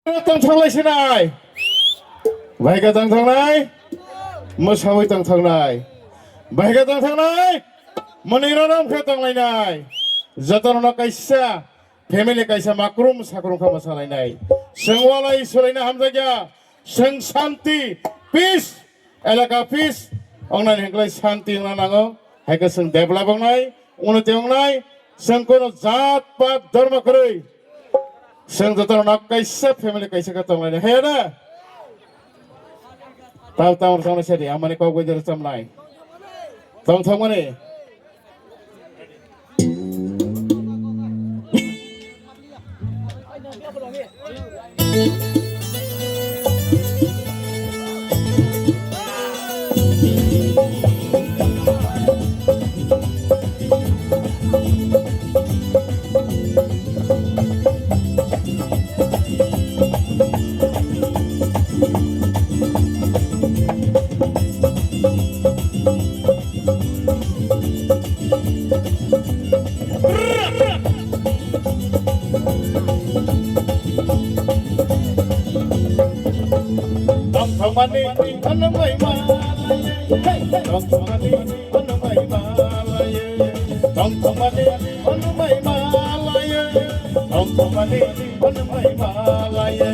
ต้องทางไรใช่ไหมไปกันทางไหนเมื่อเช้าไปทางไหนไปกันทางไหนมันนี่เราต้องแค่ทางไหนจะต้องนักไอ้เสีย family ไอ้เสียมักรุมสักรุมข้ามาสลายไหนเสียงว่าอะไรสุรินทร์ฮัมซาจ้าเสียงชันติ peace เอลกา peace องค์นั้นเห็นไกลชันติองค์นั้นก็ให้ก็เสียง develop องค์ไหนอุณหภูมิองค์ไหนเสียงคนจัดปัดดอร์มาครุยเสียงจะต้องนักไอ้เสีย family ไอ้เสียก็ต้องไหนเฮ้ยนะtahu-tahu sama saya aman kau gue jadi samlai tahu-tahu mana Mani, anu mai malaya, dong mani, anu mai malaya, dong mani, anu mai malaya, dong mani, anu mai malaya.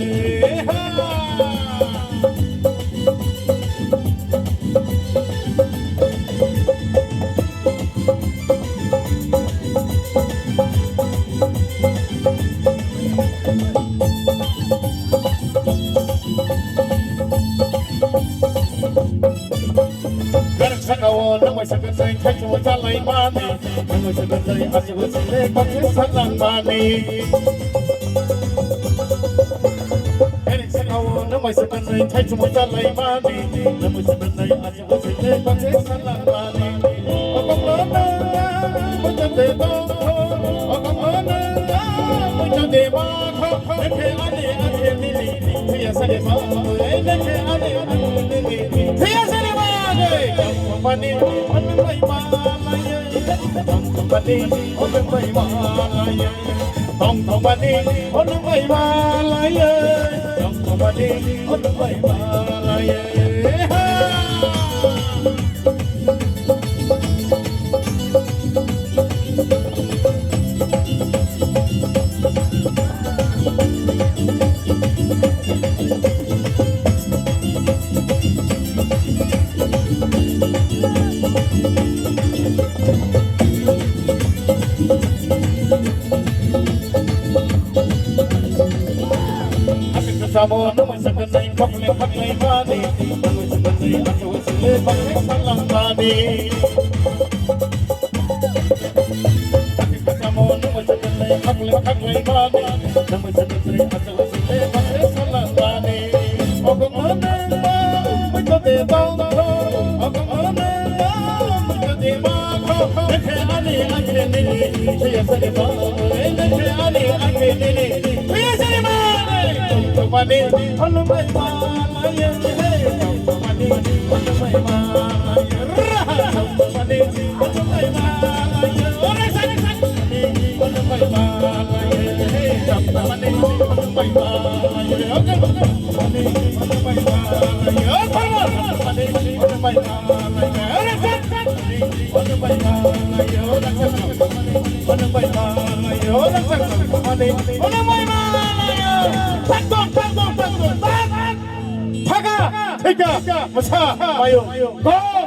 Namai sebenarnya cuma jalan mani, namai sebenarnya asal usulnya pakai salang mani. Erik sekawan namai sebenarnya cuma jalan mani, namai sebenarnya asal usulnya pakai salang mani. Okam mana menjadi bangko, okam mana menjadi bangko. Leke ane ane nili, biasa ni bangko. Leke ane ane nili, biasa ni bangko. Mani, anu mai malaya, tong mani, anu mai malaya, tong mani, anu mai malaya, tong mani, anu mai malaya. Sama nama sebenarnya pakai mani, nama sebenarnya asal usulnya pakai salang mani. Sama nama sebenarnya pakai mani, nama sebenarnya asal usulnya pakai salang mani. Okam mana menjadi bangko, okam mana menjadi bangko. Leke ane ane nili, saya sedih bangko. Leke ane ane nili, saya sedih bangko. Mani, anu mai malaya, mani, anu mai malaya, mani, anu mai malaya, orang sana, mani, anu mai malaya, mani, anu mai malaya, mani, anu mai malaya, mani, anu mai malaya, orang sana, anu mai malaya, orang sana, anu mai malaya, orang sana, mani, anu mai malaya. Taga, tiga, masa, mayo, go!